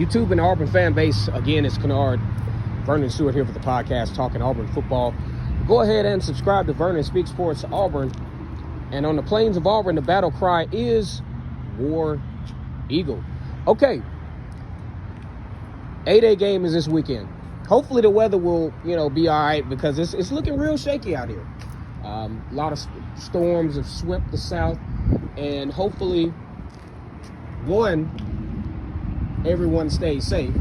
YouTube and Auburn fan base? Again, it's Kennard. Vernon Stewart here for the podcast, talking Auburn football. Go ahead and subscribe to Vernon Speaks Sports Auburn. And on the plains of Auburn, the battle cry is War Eagle. Okay, 8A game is this weekend. Hopefully the weather will, be all right, because it's looking real shaky out here. A lot of storms have swept the south, and hopefully, everyone stays safe.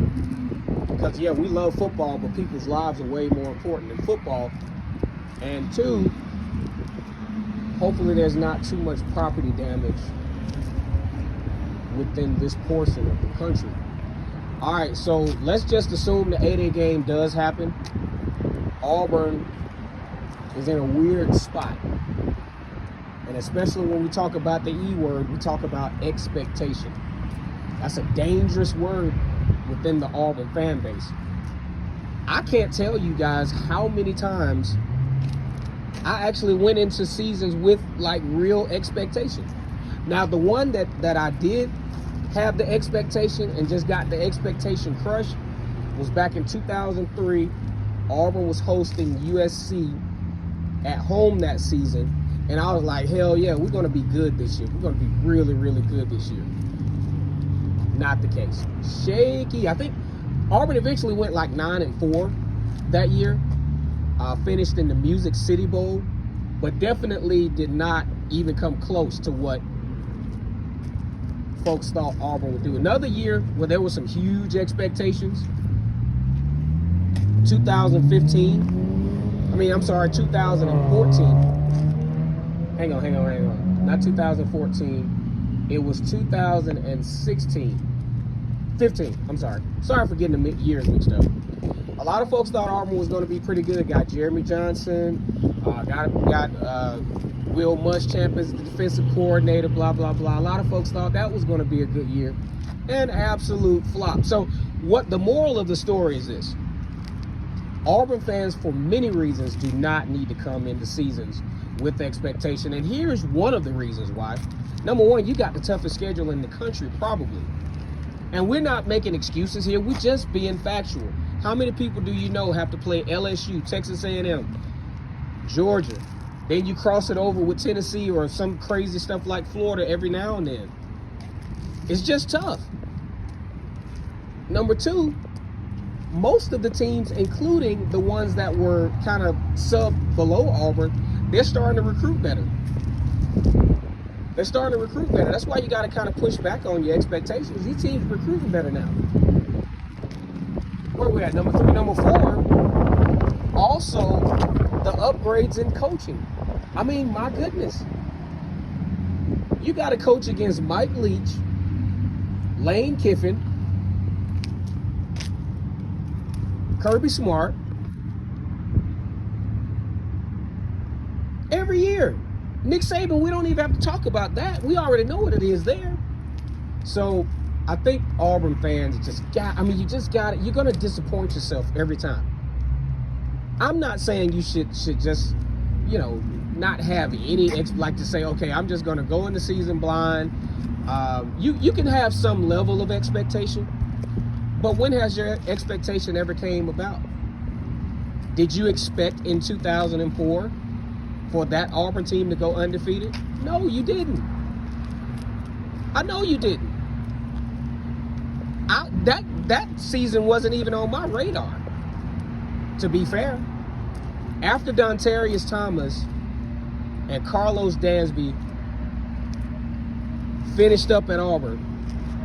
Because, we love football, but people's lives are way more important than football. And two, hopefully there's not too much property damage within this portion of the country. All right, so let's just assume the 8A game does happen. Auburn is in a weird spot. And especially when we talk about the E word, we talk about expectation. That's a dangerous word within the Auburn fan base. I can't tell you guys how many times I actually went into seasons with real expectation. Now, the one that I did have the expectation and just got the expectation crushed was back in 2003. Auburn was hosting USC at home that season, and I was like, hell yeah, we're going to be good this year. We're going to be really, really good this year. Not the case. Shaky. I think Auburn eventually went 9-4 that year. Finished in the Music City Bowl, but definitely did not even come close to what folks thought Auburn would do. Another year where there were some huge expectations. 2014. Hang on. Not 2014. It was 2016. 15. I'm sorry. Sorry for getting the years mixed up. A lot of folks thought Auburn was going to be pretty good. Got Jeremy Johnson. Got Will Muschamp as the defensive coordinator, blah, blah, blah. A lot of folks thought that was going to be a good year. An absolute flop. So what the moral of the story is this. Auburn fans, for many reasons, do not need to come into seasons with expectation. And here's one of the reasons why. Number one, you got the toughest schedule in the country, probably. And we're not making excuses here. We're just being factual. How many people do you know have to play LSU, Texas A&M, Georgia? Then you cross it over with Tennessee or some crazy stuff like Florida every now and then. It's just tough. Number two, most of the teams, including the ones that were kind of below Auburn, they're starting to recruit better. That's why you got to kind of push back on your expectations. These teams are recruiting better now. Where are we at? Number three. Number four, also the upgrades in coaching. I mean, my goodness. You got to coach against Mike Leach, Lane Kiffin, Kirby Smart every year. Nick Saban, we don't even have to talk about that. We already know what it is there. So I think Auburn fans you're going to disappoint yourself every time. I'm not saying you should just, not have any, to say, okay, I'm just going to go into season blind. You can have some level of expectation, but when has your expectation ever came about? Did you expect in 2004 for that Auburn team to go undefeated? No, you didn't. I know you didn't. That season wasn't even on my radar, to be fair. After Dontarius Thomas and Carlos Dansby finished up at Auburn,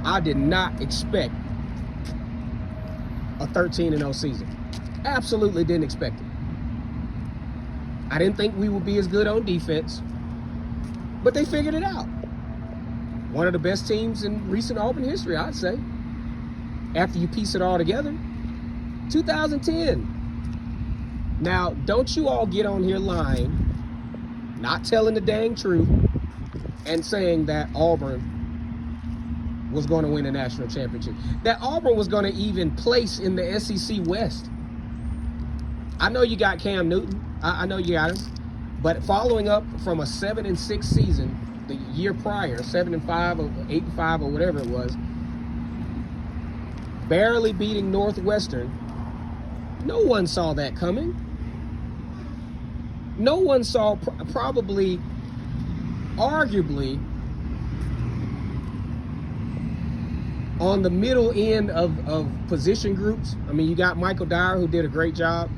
I did not expect a 13-0 season. Absolutely didn't expect it. I didn't think we would be as good on defense, but they figured it out. One of the best teams in recent Auburn history, I'd say, after you piece it all together. 2010. Now, don't you all get on here lying, not telling the dang truth, and saying that Auburn was going to win a national championship. That Auburn was going to even place in the SEC West. I know you got Cam Newton. I know you got us. But following up from a 7-6 season the year prior, 7-5 or 8-5 or whatever it was, barely beating Northwestern. No one saw that coming. No one saw probably, arguably, on the middle end of position groups. I mean, you got Michael Dyer, who did a great job,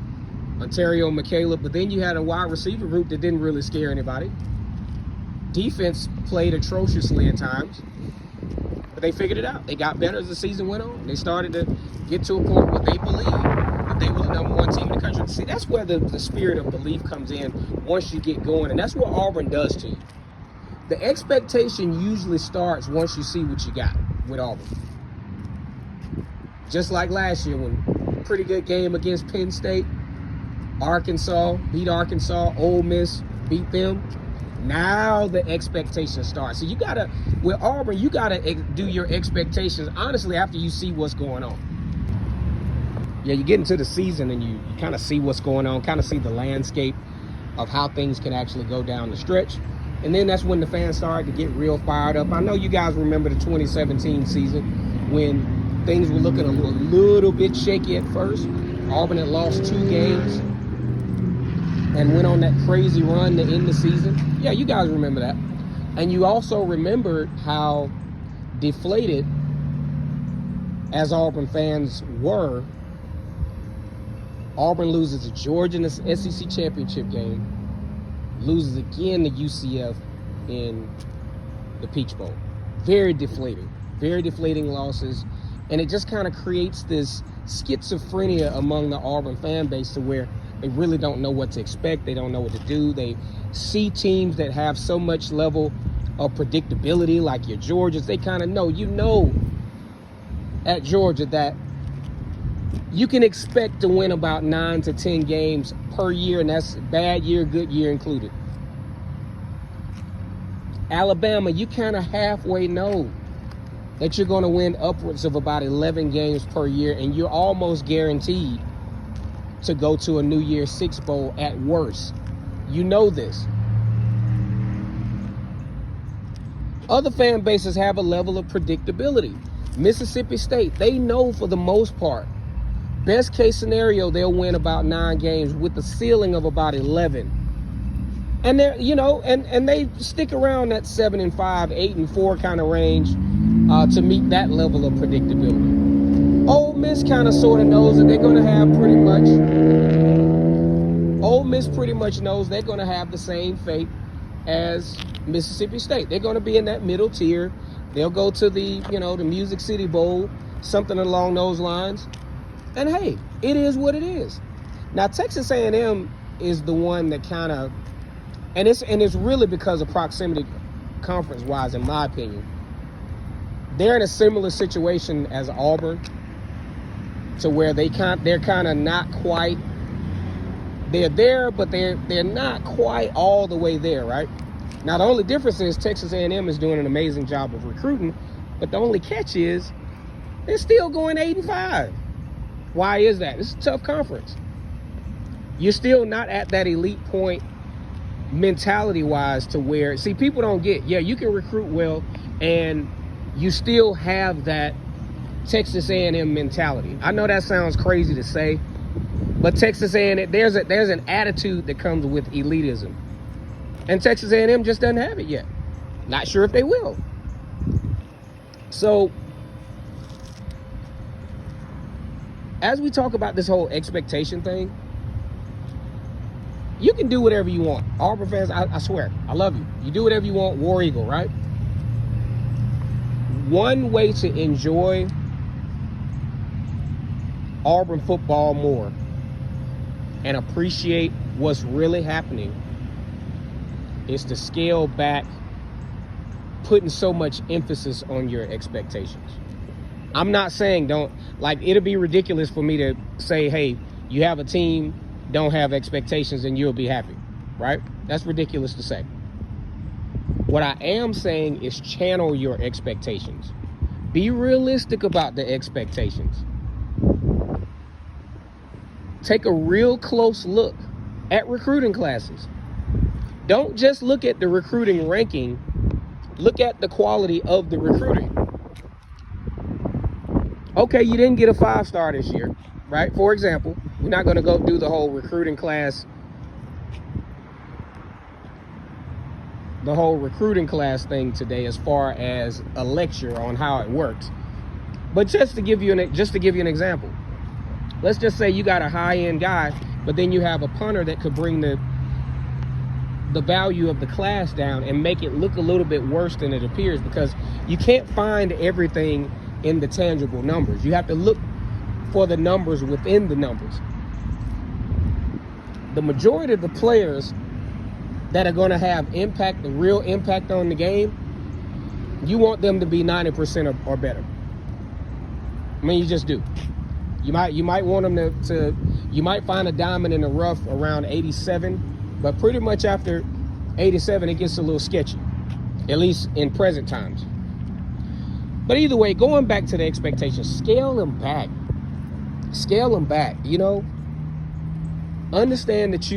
Ontario McCaleb, but then you had a wide receiver group that didn't really scare anybody. Defense played atrociously at times, but they figured it out. They got better as the season went on. They started to get to a point where they believed that they were the #1 team in the country. See, that's where the spirit of belief comes in once you get going, and that's what Auburn does to you. The expectation usually starts once you see what you got with Auburn. Just like last year when pretty good game against Penn State, Arkansas beat Arkansas, Ole Miss beat them. Now the expectation starts. So you gotta, with Auburn, you gotta do your expectations honestly after you see what's going on. Yeah, you get into the season and you kind of see what's going on, kind of see the landscape of how things can actually go down the stretch. And then that's when the fans started to get real fired up. I know you guys remember the 2017 season when things were looking a little bit shaky at first. Auburn had lost 2 games and went on that crazy run to end the season. Yeah, you guys remember that. And you also remembered how deflated, as Auburn fans were, Auburn loses to Georgia in the SEC championship game, loses again to UCF in the Peach Bowl. Very deflating losses. And it just kind of creates this schizophrenia among the Auburn fan base to where they really don't know what to expect. They don't know what to do. They see teams that have so much level of predictability, like your Georgias. They kind of know, at Georgia that you can expect to win about 9 to 10 games per year, and that's bad year, good year included. Alabama, you kind of halfway know that you're going to win upwards of about 11 games per year, and you're almost guaranteed to go to a New Year's Six Bowl at worst. You know this. Other fan bases have a level of predictability. Mississippi State, they know for the most part, best case scenario, they'll win about 9 games with a ceiling of about 11. And they're, and they stick around that 7-5, 8-4 kind of range to meet that level of predictability. Ole Miss kind of sort of knows that they're going to have Ole Miss pretty much knows they're going to have the same fate as Mississippi State. They're going to be in that middle tier. They'll go to the, the Music City Bowl, something along those lines. And hey, it is what it is. Now, Texas A&M is the one that kind of, and it's really because of proximity conference-wise, in my opinion. They're in a similar situation as Auburn, to where they're kind of not quite, they're there, but they're not quite all the way there, right? Now, the only difference is Texas A&M is doing an amazing job of recruiting, but the only catch is they're still going 8-5. Why is that? It's a tough conference. You're still not at that elite point mentality-wise to where, see, people don't get, you can recruit well, and you still have that Texas A&M mentality. I know that sounds crazy to say, but Texas A&M, there's an attitude that comes with elitism. And Texas A&M just doesn't have it yet. Not sure if they will. So, as we talk about this whole expectation thing, you can do whatever you want. Auburn fans, I swear, I love you. You do whatever you want, War Eagle, right? One way to enjoy Auburn football more and appreciate what's really happening is to scale back putting so much emphasis on your expectations. I'm not saying it'll be ridiculous for me to say, hey, you have a team, don't have expectations, and you'll be happy, right? That's ridiculous to say. What I am saying is channel your expectations. Be realistic about the expectations. Take a real close look at recruiting classes. Don't just look at the recruiting ranking. Look at the quality of the recruiting. Okay, you didn't get a 5-star this year, right? For example, we're not going to go do the whole recruiting class thing today as far as a lecture on how it works. But just to give you an example, let's just say you got a high-end guy, but then you have a punter that could bring the value of the class down and make it look a little bit worse than it appears, because you can't find everything in the tangible numbers. You have to look for the numbers within the numbers. The majority of the players that are going to have impact, the real impact on the game, you want them to be 90% or better. I mean, you just do. You might want them to you might find a diamond in the rough around 87, but pretty much after 87 it gets a little sketchy, at least in present times. But either way, going back to the expectations, scale them back. You know, understand that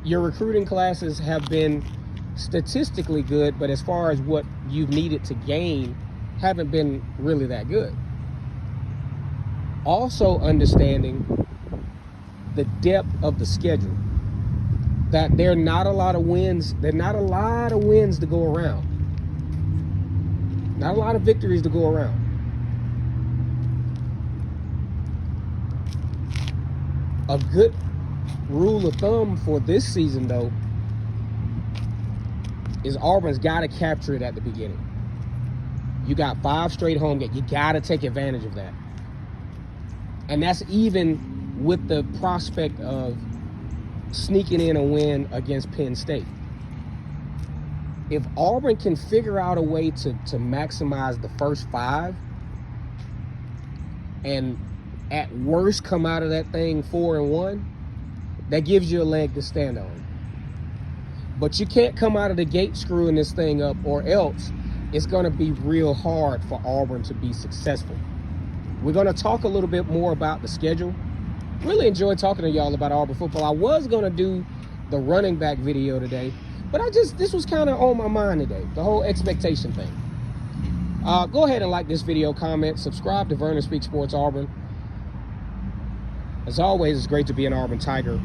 your recruiting classes have been statistically good, but as far as what you've needed to gain, haven't been really that good. Also understanding the depth of the schedule, that there are not a lot of wins. There are not a lot of wins to go around. Not a lot of victories to go around. A good rule of thumb for this season, though, is Auburn's got to capture it at the beginning. You got 5 straight home games. You got to take advantage of that. And that's even with the prospect of sneaking in a win against Penn State. If Auburn can figure out a way to maximize the first 5 and at worst come out of that thing 4-1, that gives you a leg to stand on. But you can't come out of the gate screwing this thing up, or else it's going to be real hard for Auburn to be successful. We're going to talk a little bit more about the schedule. Really enjoyed talking to y'all about Auburn football. I was going to do the running back video today, but this was kind of on my mind today, the whole expectation thing. Go ahead and like this video, comment, subscribe to Vernon Speaks Sports Auburn. As always, it's great to be an Auburn Tiger.